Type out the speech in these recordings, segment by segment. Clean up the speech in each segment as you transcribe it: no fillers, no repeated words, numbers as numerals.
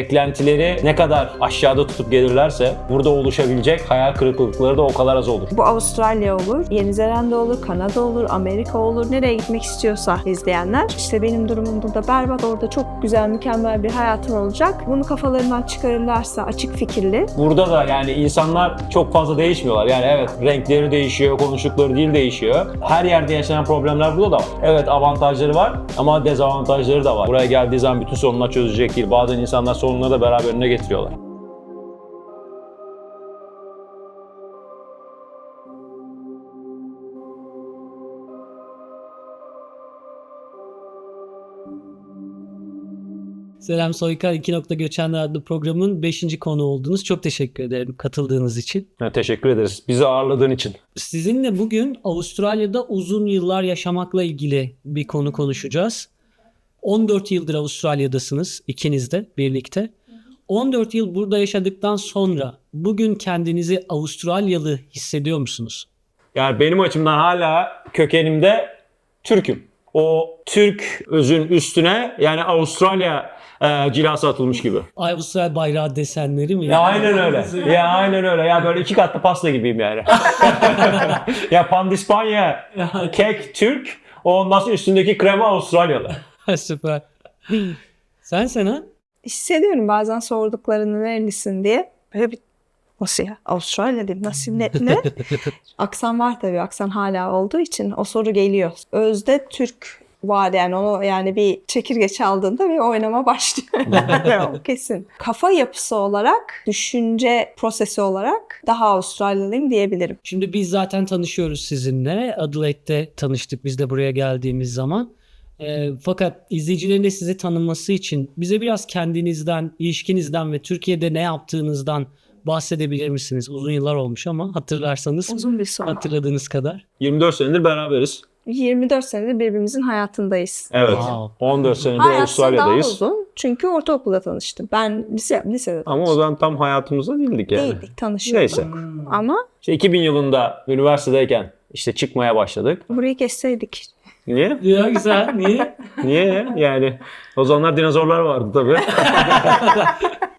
beklentileri ne kadar aşağıda tutup gelirlerse burada oluşabilecek hayal kırıklıkları da o kadar az olur. Bu Avustralya olur, Yeni Zelanda olur, Kanada olur, Amerika olur. Nereye gitmek istiyorsa izleyenler. İşte benim durumum burada berbat, orada çok güzel, mükemmel bir hayatım olacak. Bunu kafalarından çıkarırlarsa açık fikirli. Burada da yani insanlar çok fazla değişmiyorlar. Yani evet, renkleri değişiyor, konuştukları dil değişiyor. Her yerde yaşanan problemler burada da var. Evet, avantajları var ama dezavantajları da var. Buraya geldiği zaman bütün sorunlar çözecek değil. Bazen insanlar sorunları da beraberinde getiriyorlar. Selam Soykar, 2 Nokta Göçenler adlı programın 5. konu oldunuz. Çok teşekkür ederim katıldığınız için. Teşekkür ederiz. Bizi ağırladığın için. Sizinle bugün Avustralya'da uzun yıllar yaşamakla ilgili bir konu konuşacağız. 14 yıldır Avustralya'dasınız, ikiniz de birlikte. 14 yıl burada yaşadıktan sonra bugün kendinizi Avustralyalı hissediyor musunuz? Yani benim açımdan hala kökenimde Türk'üm. O Türk özün üstüne yani Avustralya cilası atılmış gibi. Avustralya bayrağı desenleri mi? Ya aynen öyle. Ya aynen öyle. Ya böyle 2 katlı pasta gibiyim yani. Ya pandispanya, kek Türk, ondan sonra üstündeki krema Avustralyalı. Süper. Sen Sena? Hissediyorum bazen sorduklarını nerelisin diye. Böyle bir nasıl ya? Avustralya dedim. Nasıl ne? Aksan var tabii. Aksan hala olduğu için o soru geliyor. Özde Türk var yani onu yani bir çekirge çaldığında bir oynama başlıyor. O kesin. Kafa yapısı olarak, düşünce prosesi olarak daha Avustralyalıyım diyebilirim. Şimdi biz zaten tanışıyoruz sizinle. Adelaide'de tanıştık biz de buraya geldiğimiz zaman. Fakat izleyicilerin de sizi tanıması için bize biraz kendinizden, ilişkinizden ve Türkiye'de ne yaptığınızdan bahsedebilir misiniz? Uzun yıllar olmuş ama hatırlarsanız Uzun bir soru. hatırladığınız kadar. 24 senedir beraberiz. 24 senedir birbirimizin hayatındayız. Evet. Wow. 14 senedir Hayatında daha Avustralya'dayız. uzun. Çünkü ortaokulda tanıştım. Ben lisede Ama o zaman tam hayatımızda değildik yani. değildik, tanışıyorduk. Neyse. Ama İşte 2000 yılında üniversitedeyken işte çıkmaya başladık. burayı kesseydik. Niye? Ya güzel. Niye? Niye? Yani o zamanlar dinozorlar vardı tabii.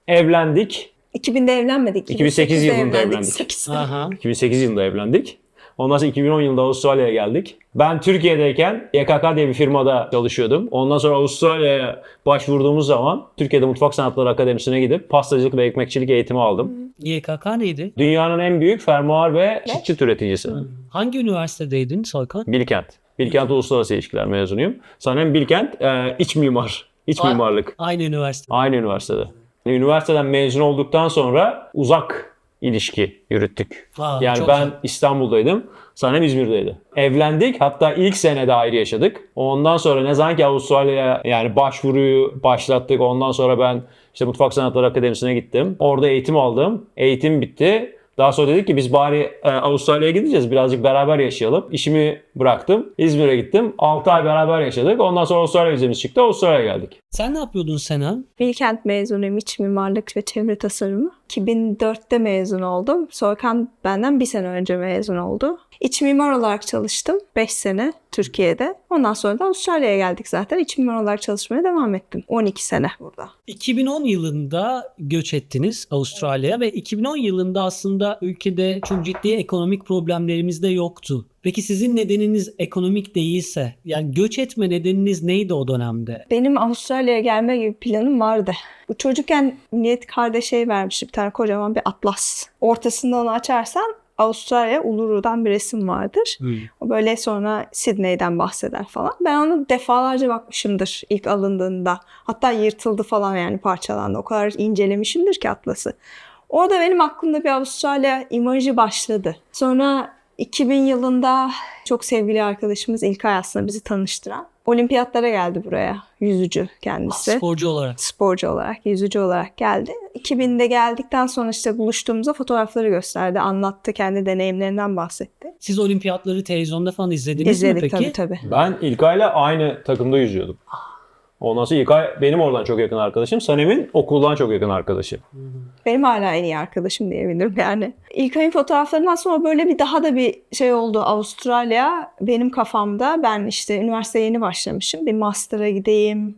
Evlendik. 2000'de evlenmedik. 2008 yılında evlendik. 8. Aha. 2008 yılında evlendik. Ondan sonra 2010 yılında Avustralya'ya geldik. Ben Türkiye'deyken YKK diye bir firmada çalışıyordum. Ondan sonra Avustralya'ya başvurduğumuz zaman Türkiye'de Mutfak Sanatları Akademisi'ne gidip pastacılık ve ekmekçilik eğitimi aldım. YKK neydi? Dünyanın en büyük fermuar ve süt çıt üreticisi. Hangi üniversitedeydin Soykan? Bilkent. Bilkent Uluslararası İlişkiler mezunuyum. Sanırım Bilkent iç mimar. İç mimarlık. Aynı üniversite. Aynı üniversitede. Üniversiteden mezun olduktan sonra uzak ilişki yürüttük. Yani çok ben güzel. İstanbul'daydım, Sanem İzmir'deydi. Evlendik, hatta ilk senede ayrı yaşadık. Ondan sonra ne zaman ki Avustralya'ya yani başvuruyu başlattık, ondan sonra ben işte Mutfak Sanatları Akademisi'ne gittim. Orada eğitim aldım. Eğitim bitti. Daha sonra dedik ki biz bari Avustralya'ya gideceğiz. Birazcık beraber yaşayalım. İşimi bıraktım. İzmir'e gittim. 6 ay beraber yaşadık. Ondan sonra Avustralya vizemiz çıktı. Avustralya'ya geldik. Sen ne yapıyordun Sena? Bilkent mezunuyum, iç mimarlık ve çevre tasarımı. 2004'te mezun oldum. Soykan benden bir sene önce mezun oldu. İç mimar olarak çalıştım 5 sene Türkiye'de. Ondan sonra da Avustralya'ya geldik zaten. İç mimar olarak çalışmaya devam ettim. 12 sene burada. 2010 yılında göç ettiniz Avustralya'ya ve 2010 yılında aslında ülkede çok ciddi ekonomik problemlerimiz de yoktu. Peki sizin nedeniniz ekonomik değilse, yani göç etme nedeniniz neydi o dönemde? Benim Avustralya'ya gelme gibi planım vardı. Bu çocukken Niyet kardeşe vermiştim bir tane kocaman bir atlas. Ortasında onu açarsan Avustralya Uluru'dan bir resim vardır. O böyle sonra Sydney'den bahseder falan. Ben onu defalarca bakmışımdır ilk alındığında. Hatta yırtıldı falan yani parçalandı. O kadar incelemişimdir ki atlası. Orada benim aklımda bir Avustralya imajı başladı. Sonra 2000 yılında çok sevgili arkadaşımız İlkay aslında bizi tanıştıran. Olimpiyatlara geldi buraya. Yüzücü kendisi. Sporcu olarak. Sporcu olarak, yüzücü olarak geldi. 2000'de geldikten sonra işte buluştuğumuzda fotoğrafları gösterdi. Anlattı, kendi deneyimlerinden bahsetti. Siz olimpiyatları televizyonda falan izlediniz mi İzledik peki? tabii. Ben İlkay'la aynı takımda yüzüyordum. Ondan sonra İlkay benim oradan çok yakın arkadaşım. Sanem'in okuldan çok yakın arkadaşı. Benim hala en iyi arkadaşım diyebilirim yani. İlkay'ın fotoğraflarından sonra böyle bir daha da bir şey oldu. Avustralya benim kafamda, ben işte üniversiteye yeni başlamışım. Bir master'a gideyim.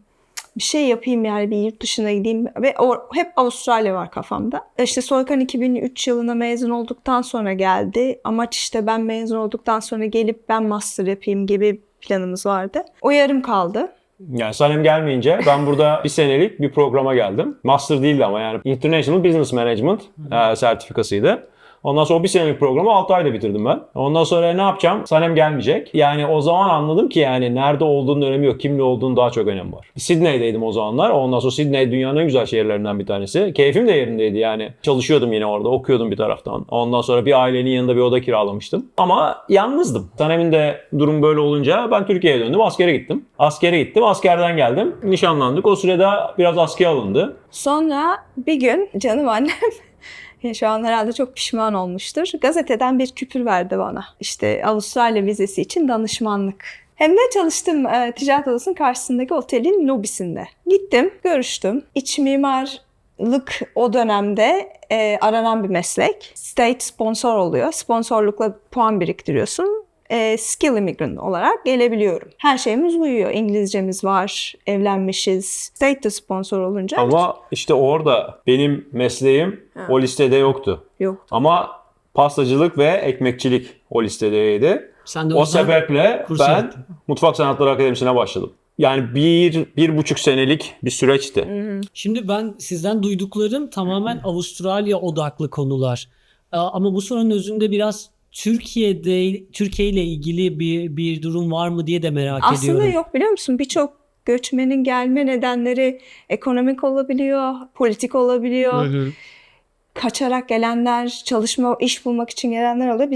bir şey yapayım yani bir yurt dışına gideyim ve hep Avustralya var kafamda. İşte Soykan 2003 yılında mezun olduktan sonra geldi. Amaç işte ben mezun olduktan sonra gelip ben master yapayım gibi planımız vardı. O yarım kaldı. Yani Sanem gelmeyince ben burada bir senelik bir programa geldim. Master değildi ama yani International Business Management sertifikasıydı. Ondan sonra bir senelik programı 6 ayda bitirdim ben. Ondan sonra ne yapacağım? Sanem gelmeyecek. Yani o zaman anladım ki yani nerede olduğunun önemi yok. Kimle olduğunun daha çok önemi var. Sydney'deydim o zamanlar. Ondan sonra Sydney dünyanın en güzel şehirlerinden bir tanesi. Keyfim de yerindeydi yani. Çalışıyordum yine orada. Okuyordum bir taraftan. Ondan sonra bir ailenin yanında bir oda kiralamıştım. Ama yalnızdım. Sanem'in de durum böyle olunca ben Türkiye'ye döndüm. Askere gittim. Askerden geldim. Nişanlandık. O sırada biraz askıya alındı. Sonra bir gün canım annem şu an herhalde çok pişman olmuştur. Gazeteden bir küpür verdi bana. İşte Avustralya vizesi için danışmanlık. Hem de çalıştım ticaret odasının karşısındaki otelin lobisinde. Gittim, görüştüm. İç mimarlık o dönemde aranan bir meslek. State sponsor oluyor. Sponsorlukla puan biriktiriyorsun. Skill immigrant olarak gelebiliyorum. Her şeyimiz uyuyor. İngilizcemiz var, evlenmişiz. State de sponsor olunca. Ama işte orada benim mesleğim o listede yoktu. Yok. Ama pastacılık ve ekmekçilik o listedeydi. Sen de O yüzden sebeple kursa ben gittin. Mutfak Sanatları Akademisi'ne başladım. Yani bir buçuk senelik bir süreçti. Şimdi ben sizden duyduklarım tamamen Avustralya odaklı konular. Ama bu sorunun özünde biraz Türkiye ile ilgili bir durum var mı diye de merak ediyorum. Aslında yok biliyor musun? Birçok göçmenin gelme nedenleri ekonomik olabiliyor, politik olabiliyor. Hı. Kaçarak gelenler, iş bulmak için gelenler oluyor.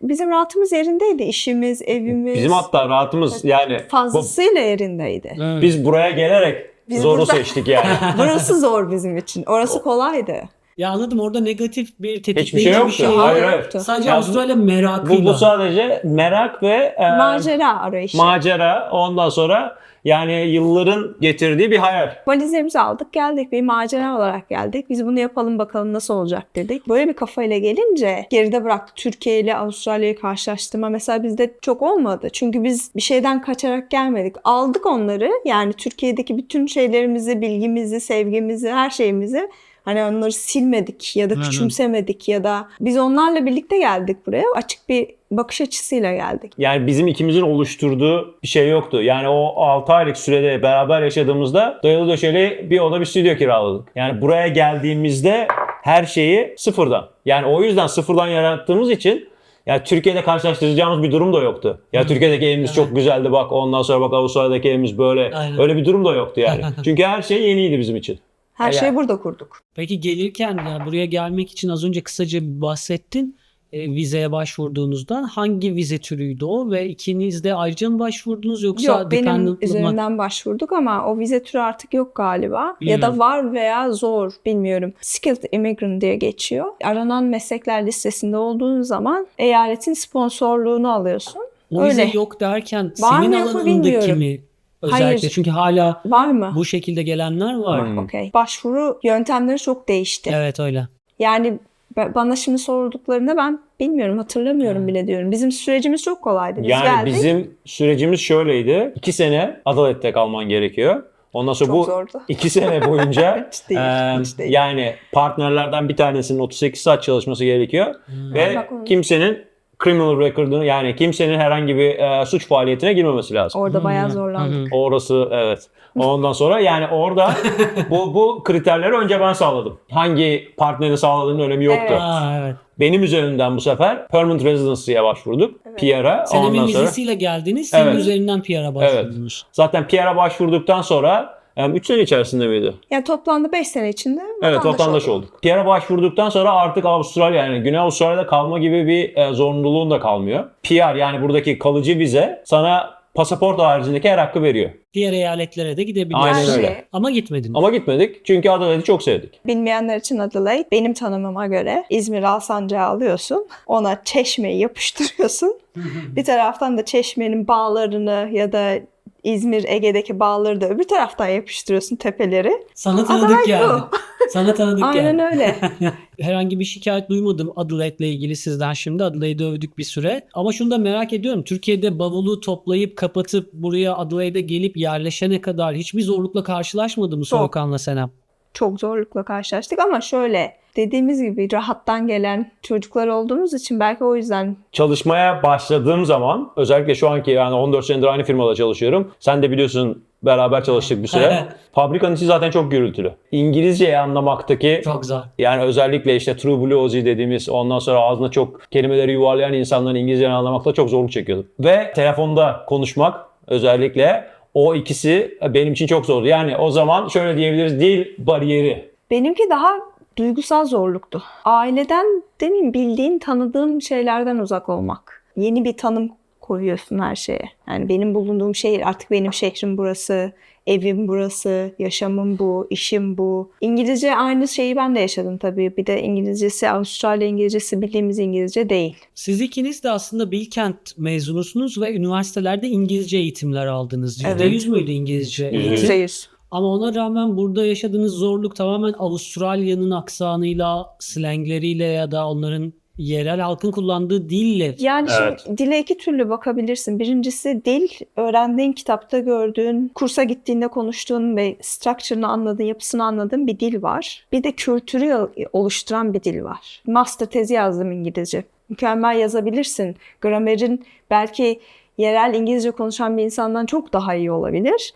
Bizim rahatımız yerindeydi. İşimiz, evimiz. Bizim hatta rahatımız yani fazlasıyla yerindeydi. Evet. biz buraya gelerek Biz zoru burada- seçtik yani. Burası zor bizim için. Orası kolaydı. Ya anladım, orada negatif bir tetikleyici Hiçbir şey yoktu. yok. Hayır. Sadece Ya Avustralya merakıyla. Bu sadece merak ve Macera arayışı. macera. Ondan sonra yani yılların getirdiği bir hayal. Valizlerimizi aldık geldik. Bir macera olarak geldik. Biz bunu yapalım bakalım nasıl olacak dedik. Böyle bir kafayla gelince geride bıraktı. Türkiye ile Avustralya'yı karşılaştırma mesela bizde çok olmadı. Çünkü biz bir şeyden kaçarak gelmedik. Aldık onları. Yani Türkiye'deki bütün şeylerimizi, bilgimizi, sevgimizi, her şeyimizi hani onları silmedik ya da küçümsemedik ya da biz onlarla birlikte geldik buraya. Açık bir bakış açısıyla geldik. Yani bizim ikimizin oluşturduğu bir şey yoktu. Yani o 6 aylık sürede beraber yaşadığımızda dayalı döşeli bir oda bir stüdyo kiraladık. Yani buraya geldiğimizde her şeyi sıfırdan. Yani o yüzden sıfırdan yarattığımız için ya Türkiye'de karşılaştıracağımız bir durum da yoktu. Ya Türkiye'deki evimiz çok güzeldi bak ondan sonra bak Avustralya'daki evimiz böyle. Aynen. Öyle bir durum da yoktu yani. Çünkü her şey yeniydi bizim için. Her şeyi burada kurduk. Peki gelirken ya buraya gelmek için az önce kısaca bir bahsettin. Vizeye başvurduğunuzda hangi vize türüydü o ve ikiniz de ayrıca mı başvurdunuz yoksa Yok benim dependent mı? üzerinden başvurduk ama o vize türü artık yok galiba. Ya da var veya zor bilmiyorum. Skilled Immigrant diye geçiyor. Aranan meslekler listesinde olduğun zaman eyaletin sponsorluğunu alıyorsun. O vize Öyle. yok derken Var senin mı yok mu alanındaki bilmiyorum. mi? Özellikle Hayır. çünkü hala Var mı? bu şekilde gelenler var. Okey. Başvuru yöntemleri çok değişti. Evet öyle. Yani bana şimdi sorduklarında ben bilmiyorum, hatırlamıyorum bile diyorum. Bizim sürecimiz çok kolaydı. Biz Yani geldik. bizim sürecimiz şöyleydi. 2 sene Adelaide'de kalman gerekiyor. Ondan sonra Çok bu zordu. 2 sene boyunca Hiç değil, hiç değil. yani partnerlerden bir tanesinin 38 saat çalışması gerekiyor. Ve Bak onu- kimsenin criminal record'unu yani kimsenin herhangi bir suç faaliyetine girmemesi lazım. Orada bayağı zorlandık. Orası evet. Ondan sonra yani orada bu kriterleri önce ben sağladım. Hangi partnerin sağladığının önemi yoktu. Evet. Evet. Benim üzerinden bu sefer permanent residency'ye başvurduk. PR'a. Senemin Ondan sonra vizesiyle geldiniz. Senin Evet. üzerinden PR'a başvurdunuz. zaten PR'a başvurduktan sonra 3 sene içerisinde miydi? Yani toplamda 5 sene içinde Evet, vatandaş olduk. PR'a başvurduktan sonra artık Avustralya yani Güney Avustralya'da kalma gibi bir zorunluluğun da kalmıyor. PR yani buradaki kalıcı vize sana pasaport haricindeki her hakkı veriyor. Diğer eyaletlere de gidebiliyorsun. Aynen Her öyle. şey. Ama gitmediniz. Ama gitmedik çünkü Adelaide'i çok sevdik. Bilmeyenler için Adelaide benim tanımıma göre İzmir Alsancak'ı alıyorsun. Ona Çeşme'yi yapıştırıyorsun. Bir taraftan da Çeşme'nin bağlarını ya da İzmir Ege'deki bağları da öbür taraftan yapıştırıyorsun tepeleri. Sana tanıdık Adelaide geldi. bu. Sana tanıdık Aynen yani. öyle. Herhangi bir şikayet duymadım Adelaide'le ilgili sizden şimdi. Adelaide'i övdük bir süre. Ama şunu da merak ediyorum. Türkiye'de bavulu toplayıp kapatıp buraya Adelaide'e gelip yerleşene kadar hiçbir zorlukla karşılaşmadı mı Soğukan'la Senem? Çok zorlukla karşılaştık ama şöyle dediğimiz gibi rahattan gelen çocuklar olduğumuz için belki o yüzden Çalışmaya başladığım zaman özellikle şu anki yani 14 senedir aynı firmada çalışıyorum. Sen de biliyorsun beraber çalıştık bir süre. Fabrikanın içi zaten çok gürültülü. İngilizceyi anlamaktaki Çok zor. yani özellikle işte True Blue Aussie dediğimiz ondan sonra ağzına çok kelimeleri yuvarlayan insanların İngilizceyi anlamakta çok zorluk çekiyordum. Ve telefonda konuşmak özellikle o ikisi benim için çok zordu. Yani o zaman şöyle diyebiliriz dil bariyeri. benimki daha duygusal zorluktu. Aileden demeyeyim bildiğin, tanıdığın şeylerden uzak olmak. Yeni bir tanım koyuyorsun her şeye. Yani benim bulunduğum şehir artık benim şehrim burası, evim burası, yaşamım bu, işim bu. İngilizce aynı şeyi ben de yaşadım tabii. Bir de İngilizcesi Avustralya İngilizcesi bildiğimiz İngilizce değil. Siz ikiniz de aslında Bilkent mezunusunuz ve üniversitelerde İngilizce eğitimler aldınız. Evet. %100 müydü İngilizce eğitim? %100. Ama ona rağmen burada yaşadığınız zorluk tamamen Avustralya'nın aksanıyla, slengleriyle ya da onların yerel halkın kullandığı dille. Yani Evet. şimdi dile iki türlü bakabilirsin. Birincisi dil, öğrendiğin kitapta gördüğün, kursa gittiğinde konuştuğun ve structure'ını anladığın, yapısını anladığın bir dil var. Bir de kültürü oluşturan bir dil var. Master tezi yazdım İngilizce. Mükemmel yazabilirsin. Gramerin belki yerel İngilizce konuşan bir insandan çok daha iyi olabilir.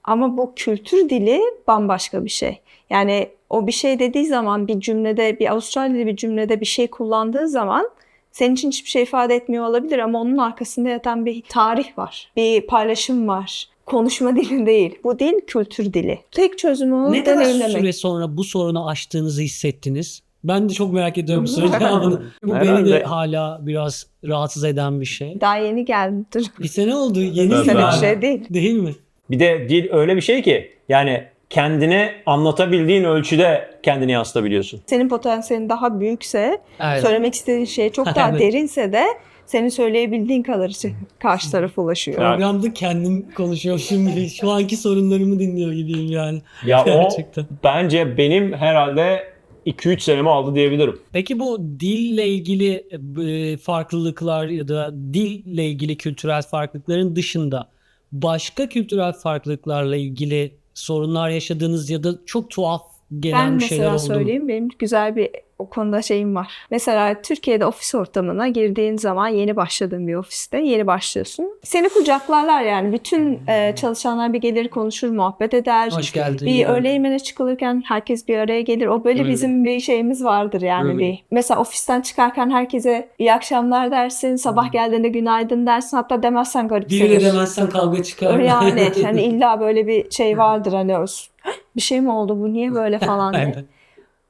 Ama bu kültür dili bambaşka bir şey. Yani o bir şey dediği zaman bir cümlede, bir Avustralya'da bir cümlede bir şey kullandığı zaman senin için hiçbir şey ifade etmiyor olabilir ama onun arkasında yatan bir tarih var. Bir paylaşım var. Konuşma dili değil. Bu dil kültür dili. Tek çözümü onu Ne kadar deneyimlemek. süre sonra bu sorunu aştığınızı hissettiniz? Ben de çok merak ediyorum soru cevabını. Bu beni de Herhalde. hala biraz rahatsız eden bir şey. Daha yeni geldi. Bir sene oldu. Yeni Tabii. Sene bir sene. şey değil. Değil mi? Bir de dil öyle bir şey ki yani kendini anlatabildiğin ölçüde kendini yansıtabiliyorsun. Senin potansiyelin daha büyükse, Evet. söylemek istediğin şey çok daha Evet. derinse de senin söyleyebildiğin kadar için karşı tarafa ulaşıyor. Programda kendim konuşuyorum şimdi. Şu anki sorunlarımı dinliyor gibiyim yani. Ya o Gerçekten. bence benim herhalde 2-3 senemi aldı diyebilirim. Peki bu dille ilgili farklılıklar ya da dille ilgili kültürel farklılıkların dışında başka kültürel farklılıklarla ilgili sorunlar yaşadığınız ya da çok tuhaf gelen Ben bir şeyler mesela oldu mu? söyleyeyim, benim güzel bir o konuda şeyim var. Mesela Türkiye'de ofis ortamına girdiğin zaman yeni başladığın bir ofiste yeni başlıyorsun. Seni kucaklarlar yani. Bütün çalışanlar bir gelir konuşur, muhabbet eder. Hoş geldin. Bir öğle yemeğine çıkılırken herkes bir araya gelir. O böyle Öyle. bizim bir şeyimiz vardır yani. Öyle. Bir. Mesela ofisten çıkarken herkese iyi akşamlar dersin. Sabah geldiğinde günaydın dersin. Hatta demezsen garip Birine gelir. demezsen kavga çıkar. Yani hani illa böyle bir şey vardır hani bir şey mi oldu bu niye böyle falan diye. Aynen.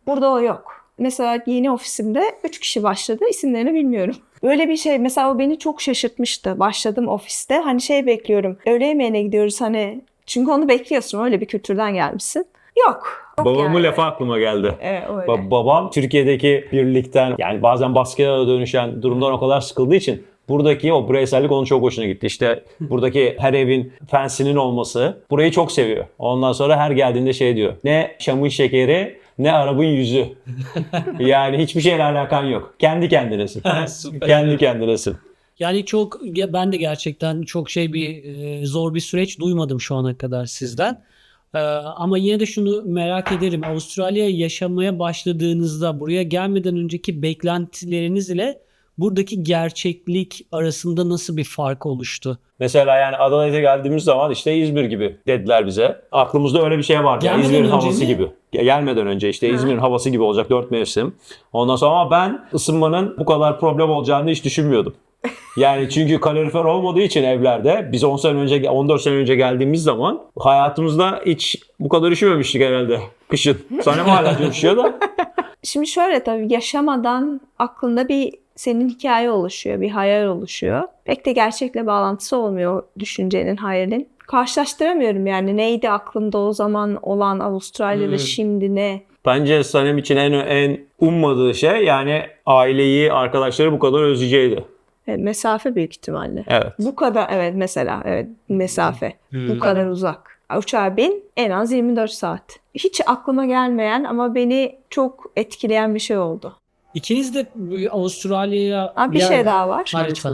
Burada o yok. Mesela yeni ofisimde 3 kişi başladı. İsimlerini bilmiyorum. Böyle bir şey mesela o beni çok şaşırtmıştı. Başladım ofiste. Hani şey bekliyorum. Öğle yemeğine gidiyoruz hani. Çünkü onu bekliyorsun. Öyle bir kültürden gelmişsin. Yok. Yok Babamın yani. lafı aklıma geldi. Evet öyle. Babam Türkiye'deki birlikten yani bazen baskıya dönüşen durumdan o kadar sıkıldığı için buradaki o bireysellik onun çok hoşuna gitti. İşte buradaki her evin fensinin olması burayı çok seviyor. Ondan sonra her geldiğinde şey diyor. Ne Şam'ın şekeri ne Arap'ın yüzü. Yani hiçbir şeyle alakan yok. Kendi kendinesin. Süper. Kendi kendinesin. Yani ben de gerçekten çok zor bir süreç duymadım şu ana kadar sizden. Ama yine de şunu merak ederim. Avustralya'ya yaşamaya başladığınızda buraya gelmeden önceki beklentileriniz ile buradaki gerçeklik arasında nasıl bir fark oluştu? Mesela yani Adana'ya geldiğimiz zaman işte İzmir gibi dediler bize. Aklımızda öyle bir şey vardı. Yani Gelmeden İzmir'in önce havası mi? gibi. Gelmeden önce işte İzmir'in havası gibi olacak 4 mevsim. Ondan sonra ama ben ısınmanın bu kadar problem olacağını hiç düşünmüyordum. Yani çünkü kalorifer olmadığı için evlerde biz 14 sene önce geldiğimiz zaman hayatımızda hiç bu kadar üşümemiştik herhalde kışın. Sanem hala çok üşüyor da. Şimdi şöyle tabii yaşamadan aklında bir senin hikaye oluşuyor, bir hayal oluşuyor. Pek de gerçekle bağlantısı olmuyor o düşüncenin, hayalin. Karşılaştıramıyorum yani neydi aklımda o zaman olan Avustralya'da şimdi ne? Bence Sanem için en ummadığı şey yani aileyi, arkadaşları bu kadar özleyeceğiydi. Mesafe büyük ihtimalle. Evet. Bu kadar evet mesela evet mesafe. Bu kadar uzak. Uçağa bin, en az 24 saat. Hiç aklıma gelmeyen ama beni çok etkileyen bir şey oldu. İkiniz de Avustralya'ya... Bir şey daha var. Ha, lütfen.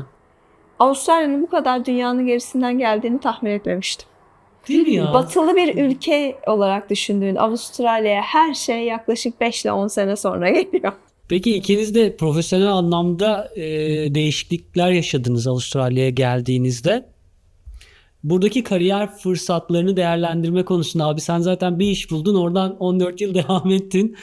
Avustralya'nın bu kadar dünyanın gerisinden geldiğini tahmin etmemiştim. Değil mi ya? Batılı bir ülke olarak düşündüğün Avustralya'ya her şey yaklaşık 5 ile 10 sene sonra geliyor. Peki ikiniz de profesyonel anlamda değişiklikler yaşadınız Avustralya'ya geldiğinizde. Buradaki kariyer fırsatlarını değerlendirme konusunda abi sen zaten bir iş buldun, oradan 14 yıl devam ettin.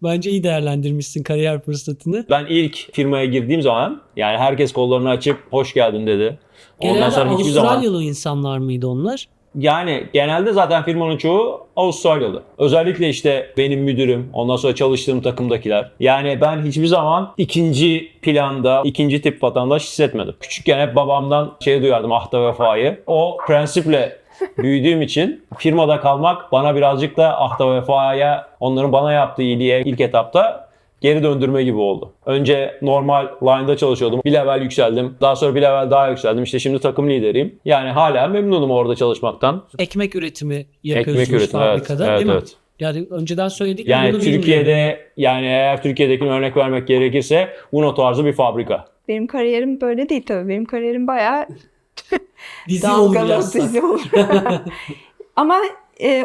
Bence iyi değerlendirmişsin kariyer fırsatını. Ben ilk firmaya girdiğim zaman yani herkes kollarını açıp hoş geldin dedi. Ondan Genelde sonra hiçbir zaman Avustralyalı insanlar mıydı onlar? yani genelde zaten firmanın çoğu Avustralyalı. Özellikle işte benim müdürüm, ondan sonra çalıştığım takımdakiler. Yani ben hiçbir zaman ikinci planda, ikinci tip vatandaş hissetmedim. Küçükken hep babamdan şey duyardım, ahta vefayı. O prensiple büyüdüğüm için firmada kalmak bana birazcık da ahta vefaya, onların bana yaptığı iyiliğe ilk etapta geri döndürme gibi oldu. Önce normal line'da çalışıyordum. Bir level yükseldim. Daha sonra bir level daha yükseldim. İşte şimdi takım lideriyim. Yani hala memnunum orada çalışmaktan. Ekmek üretimi yapıyorsunuz Ekmek üretimi, evet. fabrikada Evet, değil mi? evet. Yani önceden söyledik Yani bunu bilmiyorum. Türkiye'de, yani eğer Türkiye'dekine örnek vermek gerekirse Uno tarzı bir fabrika. Benim kariyerim böyle değil tabii. Benim kariyerim bayağı Dizi olur dalgalı, yazsak. dizi olur. Ama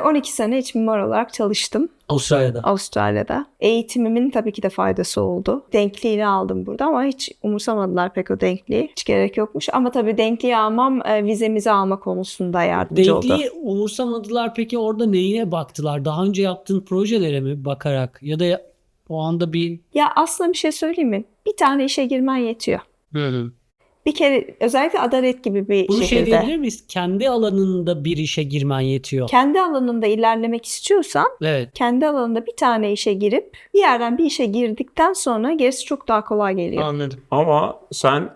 12 sene iç mimar olarak çalıştım Avustralya'da. Avustralya'da. Eğitimimin tabii ki de faydası oldu. Denkliğini aldım burada ama hiç umursamadılar pek o denkliği. Hiç gerek yokmuş. Ama tabii denkliği almam vizemizi alma konusunda yardımcı oldu. Denkliği umursamadılar, peki orada neyine baktılar? Daha önce yaptığın projelere mi bakarak ya da o anda bir... Ya aslında bir şey söyleyeyim mi? Bir tane işe girmen yetiyor. Bir kere özellikle adalet gibi bir Bunu şey şehirde. diyebilir miyiz? Kendi alanında bir işe girmen yetiyor. Kendi alanında ilerlemek istiyorsan Evet. kendi alanında bir tane işe girip bir yerden bir işe girdikten sonra gerisi çok daha kolay geliyor. Anladım. Ama sen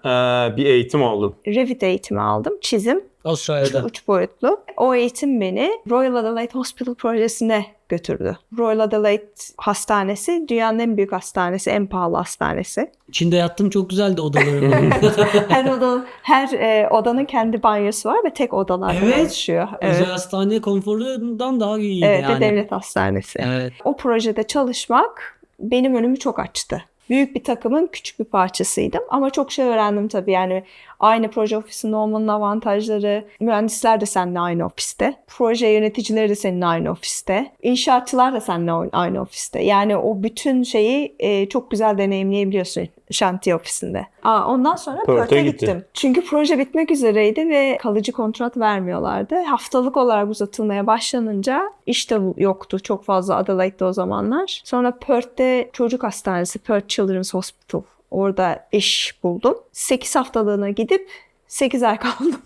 bir eğitim aldın. Revit eğitimi aldım. Çizim. Avustralya'da. 3 boyutlu. O eğitim beni Royal Adelaide Hospital projesine götürdü. Royal Adelaide Hastanesi dünyanın en büyük hastanesi, en pahalı hastanesi. İçinde yattım, çok güzeldi odalarım. Her odanın kendi banyosu var ve tek odalardan Evet. oluşuyor. Özel hastane konforundan daha iyiydi Evet, yani. ve devlet hastanesi. Evet. O projede çalışmak benim önümü çok açtı. Büyük bir takımın küçük bir parçasıydım ama çok şey öğrendim tabii. Yani aynı proje ofisinde olmanın avantajları, mühendisler de seninle aynı ofiste, proje yöneticileri de seninle aynı ofiste, inşaatçılar da seninle aynı ofiste. Yani o bütün şeyi çok güzel deneyimleyebiliyorsun şantiye ofisinde. Ondan sonra Perth'e gittim. Çünkü proje bitmek üzereydi ve kalıcı kontrat vermiyorlardı. Haftalık olarak uzatılmaya başlanınca iş de yoktu çok fazla Adelaide'de o zamanlar. Sonra Perth'te çocuk hastanesi, Perth Children's Hospital. Orada iş buldum. 8 haftalığına gidip 8 ay kaldım.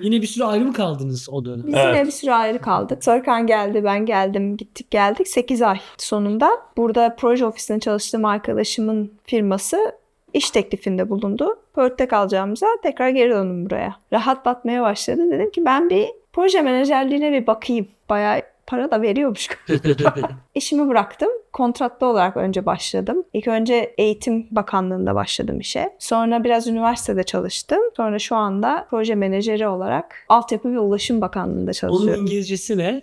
Yine bir süre ayrı mı kaldınız o dönem? Biz yine bir süre ayrı kaldık. Serkan geldi, ben geldim, gittik geldik. 8 ay sonunda burada proje ofisinde çalıştığım arkadaşımın firması iş teklifinde bulundu. Perth'te kalacağımıza tekrar geri döndüm buraya. Rahat batmaya başladı. Dedim ki ben bir proje menajerliğine bir bakayım. Bayağı para da veriyormuş. İşimi bıraktım. Kontratlı olarak önce başladım. İlk önce Eğitim Bakanlığı'nda başladım işe. Sonra biraz üniversitede çalıştım. Sonra şu anda proje menajeri olarak Altyapı ve Ulaşım Bakanlığı'nda Onun çalışıyorum. İngilizcesi ne?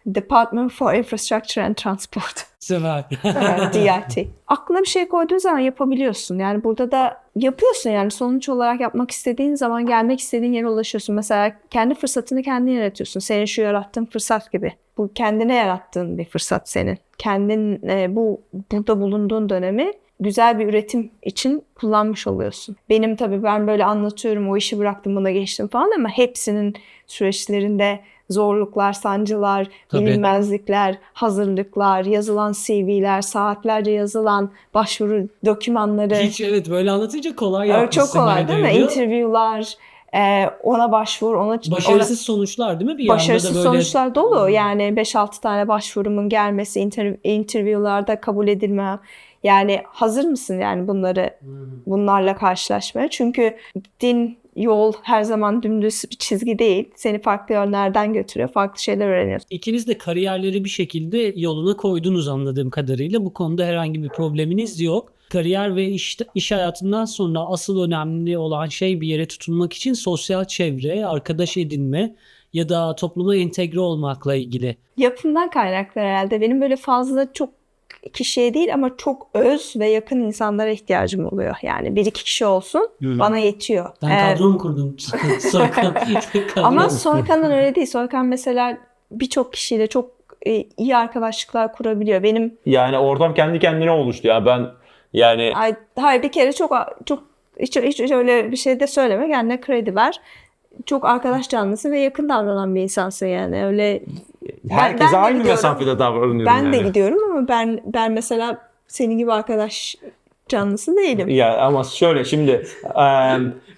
Department for Infrastructure and Transport. Süper. Evet, DIT. Aklına bir şey koyduğun zaman yapabiliyorsun. Yani burada da yapıyorsun, yani sonuç olarak yapmak istediğin zaman gelmek istediğin yere ulaşıyorsun. Mesela kendi fırsatını kendin yaratıyorsun. Senin şu yarattığın fırsat gibi. Bu kendine yarattığın bir fırsat senin. Kendin burada bulunduğun dönemi güzel bir üretim için kullanmış oluyorsun. Ben böyle anlatıyorum, o işi bıraktım, buna geçtim falan ama hepsinin süreçlerinde zorluklar, sancılar, Tabii. bilinmezlikler, hazırlıklar, yazılan CV'ler, saatlerce yazılan başvuru dokümanları. Hiç, evet, böyle anlatınca kolay Evet, yapmışsın. çok kolay gibi değil mi? geliyor. Interview'lar, ona başvur, Başarısız sonuçlar değil mi? Bir başarısız anda da böyle... sonuçlar dolu. Yani 5-6 tane başvurumun gelmesi, interview'larda kabul edilmem. Yani hazır mısın yani bunlarla karşılaşmaya? Çünkü gittiğin yol her zaman dümdüz bir çizgi değil. Seni farklı yönlerden götürüyor. Farklı şeyler öğreniyorsun. İkiniz de kariyerleri bir şekilde yoluna koydunuz anladığım kadarıyla. Bu konuda herhangi bir probleminiz yok. Kariyer ve iş hayatından sonra asıl önemli olan şey bir yere tutunmak için sosyal çevre, arkadaş edinme. ya da topluma entegre olmakla ilgili? Yapımdan kaynaklı herhalde. Benim böyle fazla çok kişiye değil ama çok öz ve yakın insanlara ihtiyacım oluyor. Yani bir iki kişi olsun bana yetiyor. Ben kadro mu kurdum? Soykan. Ama Soykan'dan öyle değil. Soykan mesela birçok kişiyle çok iyi arkadaşlıklar kurabiliyor. Benim Yani ortam kendi kendine oluştu ya. Ben yani hayır bir kere çok hiç öyle bir şey de söyleme. Kendine kredi ver. Çok arkadaş canlısı ve yakın davranan bir insansın yani. Öyle herkese ben de aynı gidiyorum. mesafede davranıyorum Ben yani. de gidiyorum ama ben mesela senin gibi arkadaş canlısı değilim. Ya ama şöyle şimdi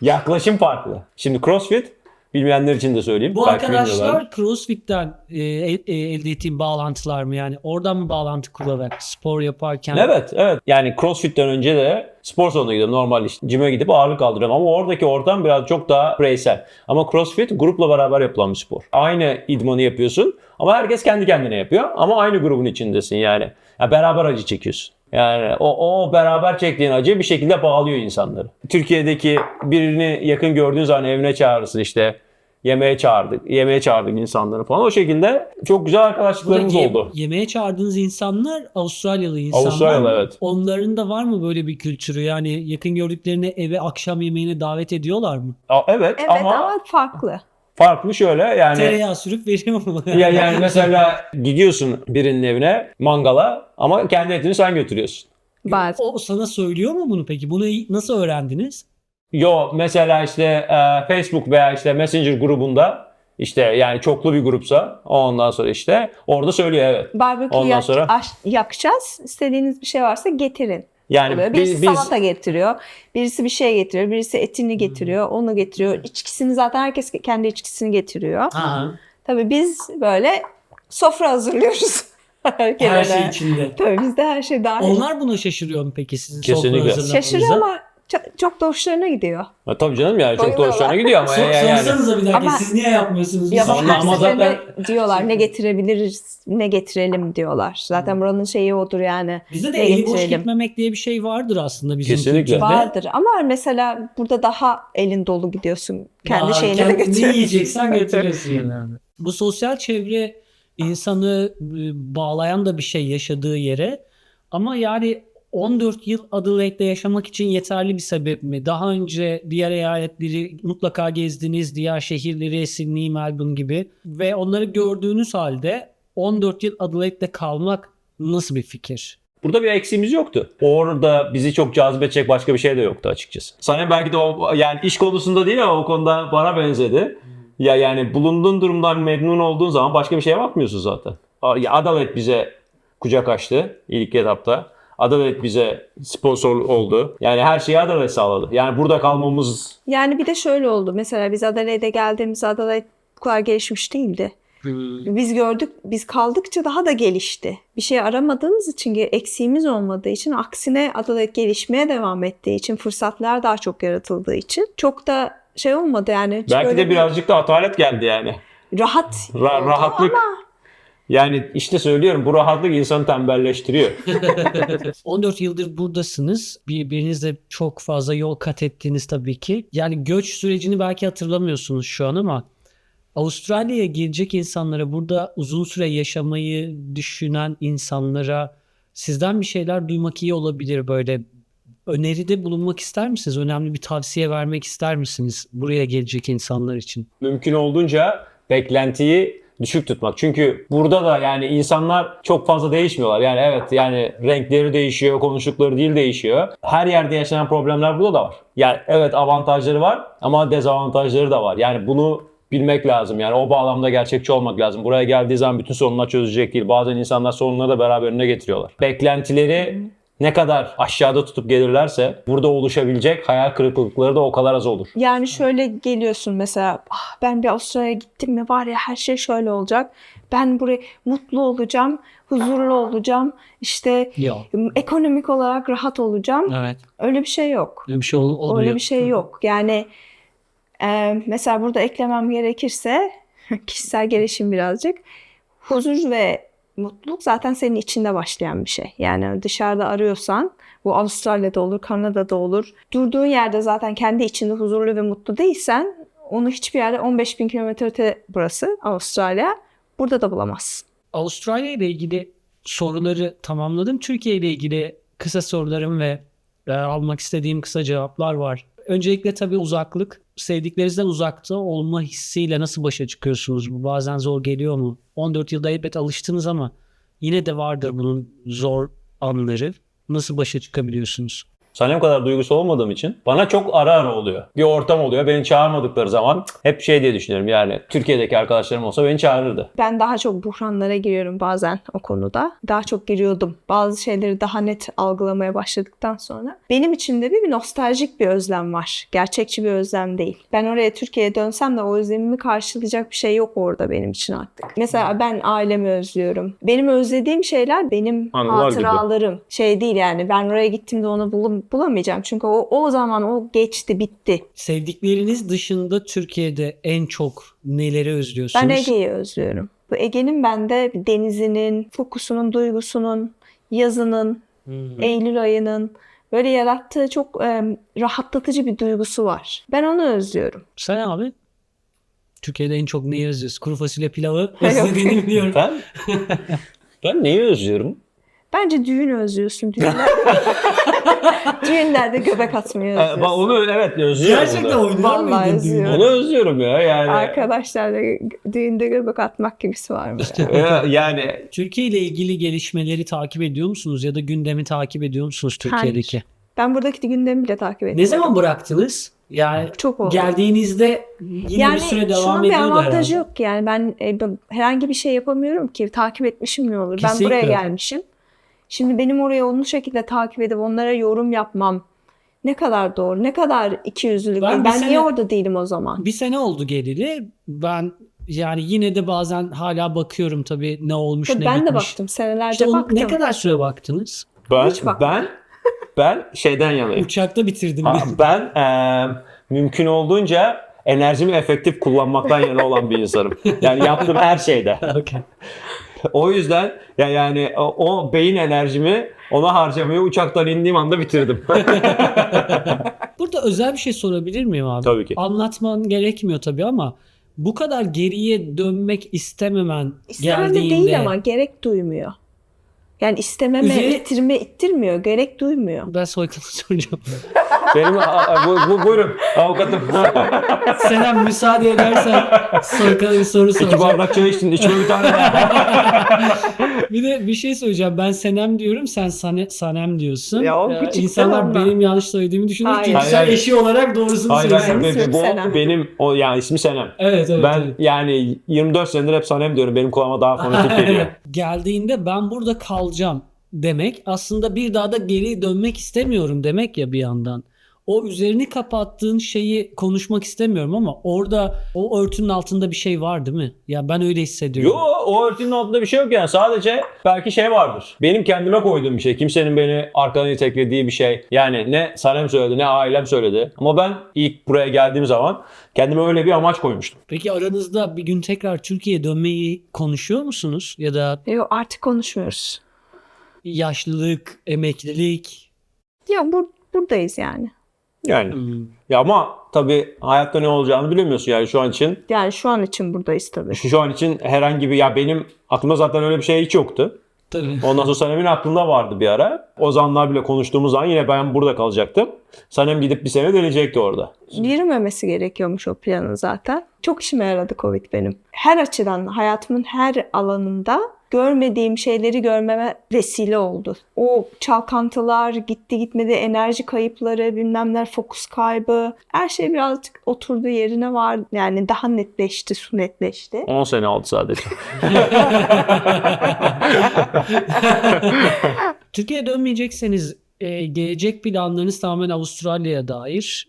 yaklaşım farklı. Şimdi CrossFit bilmeyenler için de söyleyeyim. Bu Belki bilmiyorlar. arkadaşlar CrossFit'ten elde ettiğim bağlantılar mı? Yani oradan mı bağlantı kurarak spor yaparken? Evet. Yani CrossFit'ten önce de spor salonuna gidiyorum. Normal işte cime gidip ağırlık kaldırıyorum. Ama oradaki ortam biraz çok daha bireysel. Ama CrossFit grupla beraber yapılan bir spor. Aynı idmanı yapıyorsun ama herkes kendi kendine yapıyor. Ama aynı grubun içindesin yani. Beraber acı çekiyorsun. Yani o beraber çektiğin acı bir şekilde bağlıyor insanları. Türkiye'deki birini yakın gördüğün zaman evine çağırırsın işte. Yemeğe çağırdık insanları falan. O şekilde çok güzel arkadaşlıklarımız Buradaki oldu. yemeğe çağırdığınız insanlar Avustralyalı insanlar. Avustralyalı, evet. Onların da var mı böyle bir kültürü? Yani yakın gördüklerini eve akşam yemeğine davet ediyorlar mı? Evet Evet ama ama farklı. farklı şöyle yani. Tereyağı sürüp veriyor mu? Yani mesela gidiyorsun birinin evine mangala ama kendi etini sen götürüyorsun. Bazen. O sana söylüyor mu bunu peki? Bunu nasıl öğrendiniz? Yo mesela işte Facebook veya işte Messenger grubunda işte yani çoklu bir grupsa ondan sonra işte orada söylüyor evet. Barbekü Ondan sonra yakacağız. İstediğiniz bir şey varsa getirin. yani Oluyor. Birisi salata getiriyor. Birisi bir şey getiriyor. Birisi etini getiriyor. Onu getiriyor. İçkisini zaten herkes kendi içkisini getiriyor. Aha. Tabii biz böyle sofra hazırlıyoruz. Her şey içinde. Tabii bizde her şey dahil. Onlar buna şaşırıyor mu peki sizin Kesinlikle. sofra hazırlamanıza? Şaşırıyor ama çok da hoşlarına gidiyor. tabii canım yani çok da Doymuyorlar. hoşlarına gidiyor ama yani. Sorsanıza bir dakika Ama- siz niye yapmıyorsunuz? Biz Ya Sonra her ama seferinde diyorlar ne getirebiliriz, ne getirelim diyorlar. Zaten buranın şeyi odur yani. Bizde de Ne eli boş getirelim? gitmemek diye bir şey vardır aslında bizim Kesinlikle. kültürde. Vardır ama mesela burada daha elin dolu gidiyorsun. Kendi Ya, şeyini de kendi götürüyorsun. Ne yiyeceksen götürüyorsun yani. Bu sosyal çevre insanı bağlayan da bir şey yaşadığı yere. Ama yani 14 yıl Adelaide'de yaşamak için yeterli bir sebep mi? Daha önce diğer eyaletleri mutlaka gezdiniz, diğer şehirleri, Sydney, Melbourne gibi ve onları gördüğünüz halde 14 yıl Adelaide'de kalmak nasıl bir fikir? Burada bir eksiğimiz yoktu. Orada bizi çok cezbedecek başka bir şey de yoktu açıkçası. Sana belki de o yani iş konusunda değil ama o konuda bana benzedi. Ya yani bulunduğun durumdan memnun olduğun zaman başka bir şeye bakmıyorsun zaten. Ya Adelaide bize kucak açtı ilk etapta. Adelaide bize sponsor oldu. Yani her şeyi Adelaide sağladı. Yani burada kalmamız Yani bir de şöyle oldu. Mesela biz Adelaide'e geldiğimizde Adelaide bu kadar gelişmiş değildi. Biz gördük, biz kaldıkça daha da gelişti. Bir şey aramadığımız için, eksiğimiz olmadığı için, aksine Adelaide gelişmeye devam ettiği için, fırsatlar daha çok yaratıldığı için çok da şey olmadı yani. Hiç belki böyle de birazcık da atalet geldi yani. rahat oldu Rahatlık. ama Yani işte söylüyorum bu rahatlık insanı tembelleştiriyor. 14 yıldır buradasınız. Birbirinizle çok fazla yol kat ettiniz tabii ki. Yani göç sürecini belki hatırlamıyorsunuz şu an ama Avustralya'ya gelecek insanlara, burada uzun süre yaşamayı düşünen insanlara sizden bir şeyler duymak iyi olabilir böyle. Öneride bulunmak ister misiniz? Önemli bir tavsiye vermek ister misiniz buraya gelecek insanlar için? Mümkün olduğunca beklentiyi düşük tutmak. Çünkü burada da yani insanlar çok fazla değişmiyorlar. Yani evet yani renkleri değişiyor, konuştukları dil değişiyor. Her yerde yaşanan problemler burada da var. Yani evet avantajları var ama dezavantajları da var. Yani bunu bilmek lazım. Yani o bağlamda gerçekçi olmak lazım. Buraya geldiği zaman bütün sorunlar çözecek değil. Bazen insanlar sorunları da beraberinde getiriyorlar. Beklentileri ne kadar aşağıda tutup gelirlerse burada oluşabilecek hayal kırıklıkları da o kadar az olur. yani şöyle geliyorsun mesela ben bir Avustralya'ya gittim mi var ya her şey şöyle olacak. Ben buraya mutlu olacağım, huzurlu olacağım, işte Yok. ekonomik olarak rahat olacağım. Evet. Öyle bir şey yok. Öyle bir şey olmuyor. Öyle bir şey yok. Yani mesela burada eklemem gerekirse kişisel gelişim birazcık. Huzur ve mutluluk zaten senin içinde başlayan bir şey. Yani dışarıda arıyorsan bu Avustralya'da olur, Kanada'da olur. Durduğun yerde zaten kendi içinde huzurlu ve mutlu değilsen Onu hiçbir yerde 15.000 kilometre öte burası Avustralya. Burada da bulamazsın. Avustralya ile ilgili soruları tamamladım. Türkiye ile ilgili kısa sorularım ve almak istediğim kısa cevaplar var. Öncelikle tabii uzaklık. Sevdiklerinizden uzakta olma hissiyle nasıl başa çıkıyorsunuz? Bu bazen zor geliyor mu? 14 yılda elbet alıştınız ama yine de vardır bunun zor anları. Nasıl başa çıkabiliyorsunuz? Sanem kadar duygusal olmadığım için bana çok ara ara oluyor. Bir ortam oluyor. Beni çağırmadıkları zaman hep şey diye düşünüyorum. Yani Türkiye'deki arkadaşlarım olsa beni çağırırdı. Ben daha çok buhranlara giriyorum bazen o konuda. Daha çok giriyordum. Bazı şeyleri daha net algılamaya başladıktan sonra. Benim içimde bir nostaljik bir özlem var. Gerçekçi bir özlem değil. Ben oraya Türkiye'ye dönsem de o özlemimi karşılayacak bir şey yok orada benim için artık. Mesela ben ailemi özlüyorum. Benim özlediğim şeyler benim Anılar gibi. hatıralarım. Şey değil yani ben oraya gittiğimde onu bulamayacağım. Çünkü o zaman o geçti, bitti. Sevdikleriniz dışında Türkiye'de en çok neleri özlüyorsunuz? Ben Ege'yi özlüyorum. Bu Ege'nin bende denizinin, fokusunun, duygusunun, yazının, Eylül ayının böyle yarattığı çok rahatlatıcı bir duygusu var. Ben onu özlüyorum. Sen abi? Türkiye'de en çok neyi özlüyorsun? Kuru fasulye pilavı özlediğini biliyorum. Ben neyi özlüyorum? Bence düğün özlüyorsun. Düğünlerde göbek atmayı özlüyorsun. Onu evet özlüyorum. Gerçekten onu. oynar Vallahi mıydın özlüyorum. düğünü? Onu özlüyorum ya yani. Arkadaşlarla düğünde göbek atmak gibisi var mı? Yani Türkiye ile ilgili gelişmeleri takip ediyor musunuz ya da gündemi takip ediyor musunuz Türkiye'deki? Ben buradaki gündemi bile takip ediyorum. Ne zaman bıraktınız? Yani Çok oldu. Geldiğinizde yine bir süre devam şunun bir ediyordu avantajı herhalde. yok ki yani ben herhangi bir şey yapamıyorum ki takip etmişim ne olur. Kesinlikle. Ben buraya gelmişim. Şimdi benim oraya onu şekilde takip edip onlara yorum yapmam ne kadar doğru, ne kadar ikiyüzlülük. Ben Ben bir niye sene- orada değilim o zaman? Bir sene oldu geleli. Ben yani yine de bazen hala bakıyorum tabii ne olmuş Tabii ne ben de bitmiş. baktım, senelerce İşte baktım. ne kadar süre baktınız? Hiç bakmadım. ben şeyden yanayım. Uçakta bitirdim. Ben mümkün olduğunca enerjimi efektif kullanmaktan yana olan bir insanım. Yani yaptığım her şeyde. Okay. O yüzden yani o beyin enerjimi ona harcamayı uçaktan indiğim anda bitirdim. Burada özel bir şey sorabilir miyim abi? Tabii ki. Anlatman gerekmiyor tabii ama bu kadar geriye dönmek istememen İstemem de geldiğinde değil ama gerek duymuyor. Yani istememe, ittirmiyor, gerek duymuyor. ben soykanı soracağım. Benim buyurun avukatım. Senem müsaade edersen soykana bir soru İki soracağım. bardak çay içtin, içime bir tane daha. Bir de bir şey söyleyeceğim. Ben Senem diyorum, sen Sanem diyorsun. Ya o küçük İnsanlar ondan. benim yanlış söylediğimi düşünür. Hayır. Çünkü sen Hayır. eşi olarak doğrusunu Hayır, söylüyorsun. Benim ismim bu Senem. benim o yani ismi Senem. Evet, evet. Ben evet. yani 24 senedir hep Sanem diyorum. Benim kulağıma daha fonetik geliyor. Geldiğinde ben burada kalacağım demek aslında bir daha da geri dönmek istemiyorum demek ya bir yandan. O üzerini kapattığın şeyi konuşmak istemiyorum ama orada o örtünün altında bir şey var değil mi? Ya ben öyle hissediyorum. Yo, o örtünün altında bir şey yok yani. Sadece belki şey vardır. Benim kendime koyduğum bir şey. Kimsenin beni arkadan iteklediği bir şey. Yani ne Sanem söyledi ne ailem söyledi. Ama ben ilk buraya geldiğim zaman kendime öyle bir amaç koymuştum. Peki aranızda bir gün tekrar Türkiye'ye dönmeyi konuşuyor musunuz? Ya da Yok artık konuşmuyoruz. yaşlılık, emeklilik? Ya buradayız yani. Yani ya ama tabii hayatta ne olacağını bilemiyorsun yani şu an için. Yani şu an için buradayız tabii. Şu an için herhangi bir ya benim aklımda zaten öyle bir şey hiç yoktu. Tabii. Ondan sonra Sanem'in aklında vardı bir ara. O zamanlar bile konuştuğumuz zaman yine ben burada kalacaktım. Sanem gidip bir sene dönecekti orada. Yürümemesi gerekiyormuş o planın zaten. Çok işime yaradı Covid benim. Her açıdan hayatımın her alanında görmediğim şeyleri görmeme vesile oldu. O çalkantılar, gitti gitmedi enerji kayıpları, bilmemler, fokus kaybı. Her şey birazcık oturdu yerine var. Yani daha netleşti, su netleşti. 10 sene aldı sadece. Türkiye'ye dönmeyecekseniz gelecek planlarınız tamamen Avustralya'ya dair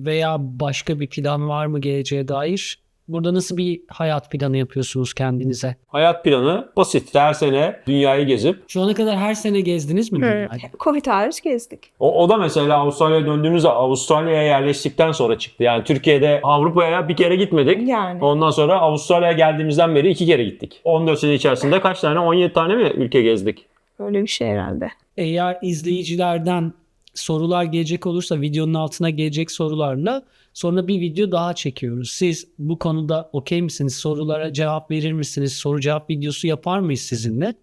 veya başka bir plan var mı geleceğe dair? Burada nasıl bir hayat planı yapıyorsunuz kendinize? Hayat planı basit. Her sene dünyayı gezip Şu ana kadar her sene gezdiniz mi dünyayı? Covid hariç gezdik. o da mesela Avustralya'ya döndüğümüzde Avustralya'ya yerleştikten sonra çıktı. Yani Türkiye'de Avrupa'ya bir kere gitmedik. Yani. Ondan sonra Avustralya'ya geldiğimizden beri 2 kere gittik. 14 sene içerisinde kaç tane? 17 tane mi ülke gezdik? Öyle bir şey herhalde. Eğer izleyicilerden sorular gelecek olursa videonun altına gelecek sorularla sonra bir video daha çekiyoruz. Siz bu konuda okey misiniz? Sorulara cevap verir misiniz? Soru cevap videosu yapar mıyız sizinle?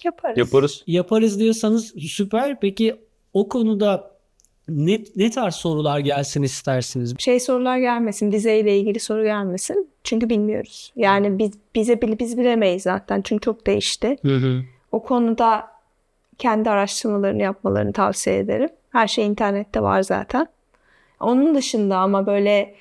Yaparız. Yaparız. Yaparız diyorsanız süper. Peki o konuda ne tarz sorular gelsin istersiniz? Sorular gelmesin, vizeyle ilgili soru gelmesin. Çünkü bilmiyoruz. Yani biz bilemeyiz zaten. Çünkü çok değişti. O konuda kendi araştırmalarını yapmalarını tavsiye ederim. Her şey internette var zaten. Onun dışında ama böyle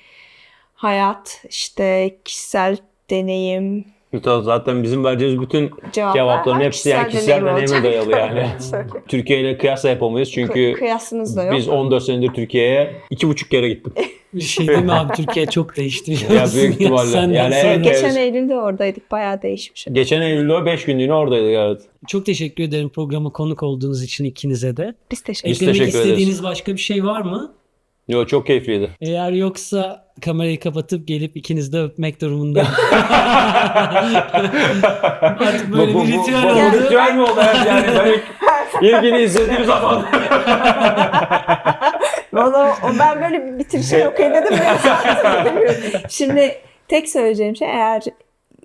hayat, işte kişisel deneyim, Zaten bizim vereceğimiz bütün cevaplar cevapların hepsi yani kişisel deneyime olacak. dayalı yani. Söyle. Türkiye ile kıyasla yapamayız çünkü Kıyasımız da yok. biz 14 senedir Türkiye'ye 2,5 kere gittim. Bir şey değil mi abi? Türkiye çok değişti. Ya büyük ihtimalle. Senden Yani sonra. evet. Geçen Eylül'de oradaydık. Bayağı değişmiş. Geçen Eylül'de 5 günlüğüne oradaydık evet. Çok teşekkür ederim programa konuk olduğunuz için ikinize de. Biz teşekkür Biz Eklemek teşekkür ederiz. istediğiniz başka bir şey var mı? Yo, çok keyifliydi. Eğer yoksa kamerayı kapatıp gelip ikiniz de öpmek durumunda. Artık böyle bir ritüel oldu. ritüel mi oldu yani? Ben ilgini izlediğim zaman. Valla ben böyle bir bitir okuyayım dedim. Şimdi tek söyleyeceğim şey eğer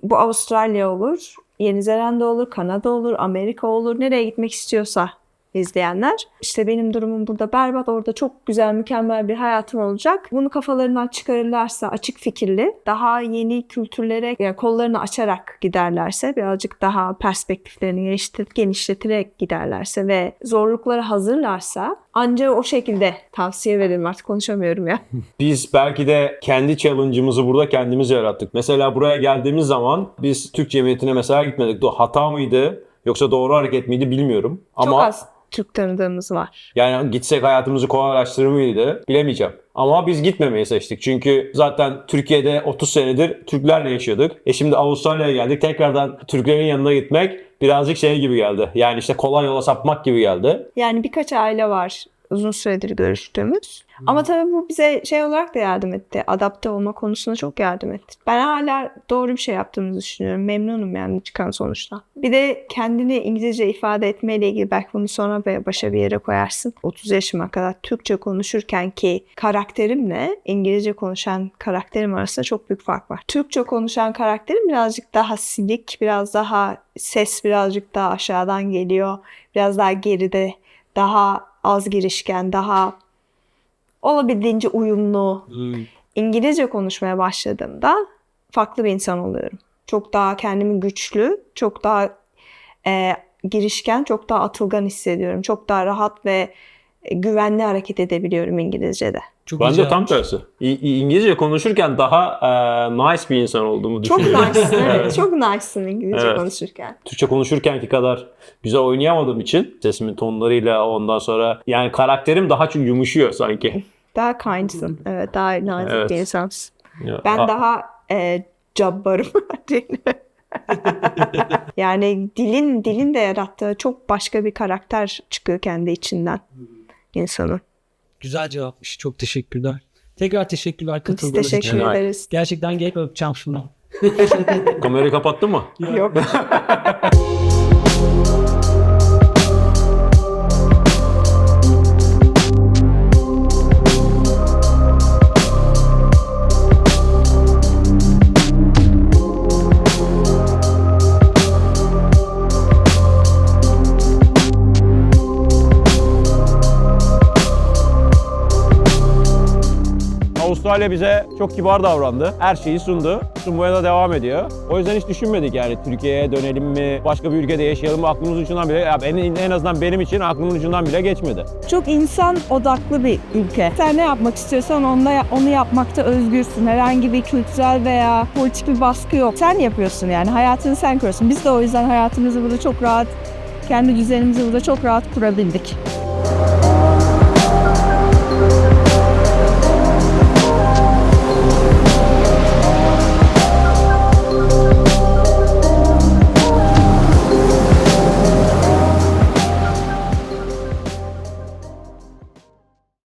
bu Avustralya olur, Yeni Zelanda olur, Kanada olur, Amerika olur. Nereye gitmek istiyorsa izleyenler. İşte benim durumum burada berbat. Orada çok güzel, mükemmel bir hayatım olacak. Bunu kafalarından çıkarırlarsa açık fikirli, daha yeni kültürlere yani kollarını açarak giderlerse, birazcık daha perspektiflerini genişleterek giderlerse ve zorluklara hazırlarsa ancak o şekilde tavsiye veririm. Artık konuşamıyorum ya. Biz belki de kendi challenge'ımızı burada kendimiz yarattık. Mesela buraya geldiğimiz zaman biz Türk Cemiyeti'ne mesela gitmedik. Hata mıydı yoksa doğru hareket miydi bilmiyorum. Çok Ama az Türk tanıdığımız var. yani gitsek hayatımızı kolaylaştırır mıydı bilemeyeceğim. Ama biz gitmemeyi seçtik. Çünkü zaten Türkiye'de 30 senedir Türklerle yaşıyorduk. Şimdi Avustralya'ya geldik. Tekrardan Türklerin yanına gitmek birazcık şey gibi geldi. Yani işte kolay yola sapmak gibi geldi. Yani birkaç aile var uzun süredir görüştüğümüz. Ama tabii bu bize olarak da yardım etti. Adapte olma konusunda çok yardım etti. Ben hala doğru bir şey yaptığımızı düşünüyorum. Memnunum yani çıkan sonuçta. Bir de kendini İngilizce ifade etmeyle ilgili belki bunu sonra ve başa bir yere koyarsın. 30 yaşıma kadar Türkçe konuşurken ki karakterimle İngilizce konuşan karakterim arasında çok büyük fark var. Türkçe konuşan karakterim birazcık daha silik, biraz daha ses birazcık daha aşağıdan geliyor. Biraz daha geride, daha az girişken, daha olabildiğince uyumlu. İngilizce konuşmaya başladığımda farklı bir insan oluyorum. Çok daha kendimi güçlü, çok daha girişken, çok daha atılgan hissediyorum. Çok daha rahat ve güvenli hareket edebiliyorum İngilizce'de. Çok Bence güzel. tam tersi. İngilizce konuşurken daha nice bir insan olduğumu Çok düşünüyorum. nice'sın, evet. Çok nice'sın İngilizce Evet. konuşurken. Türkçe konuşurkenki kadar güzel oynayamadığım için sesimin tonlarıyla ondan sonra yani karakterim daha çok yumuşuyor sanki. Daha kind'sın. Evet, daha nazik Evet. bir insansın. Ya, Ben daha cabbarım. Yani dilin de yarattığı çok başka bir karakter çıkıyor kendi içinden insanın. Güzel cevapmış. Çok teşekkürler. Tekrar teşekkürler Biz katıldığınız için. teşekkür ederiz. Gerçekten gelip öpeceğim şunu. kamerayı kapattın mı? Yok. Avustralya bize çok kibar davrandı. Her şeyi sundu. Sunmaya da devam ediyor. O yüzden hiç düşünmedik yani Türkiye'ye dönelim mi, başka bir ülkede yaşayalım mı aklımızın ucundan bile, en azından benim için aklımın ucundan bile geçmedi. Çok insan odaklı bir ülke. Sen ne yapmak istiyorsan onu yapmakta özgürsün. Herhangi bir kültürel veya politik bir baskı yok. Sen yapıyorsun yani. Hayatını sen kuruyorsun. Biz de o yüzden hayatımızı burada çok rahat, kendi düzenimizi burada çok rahat kurabildik.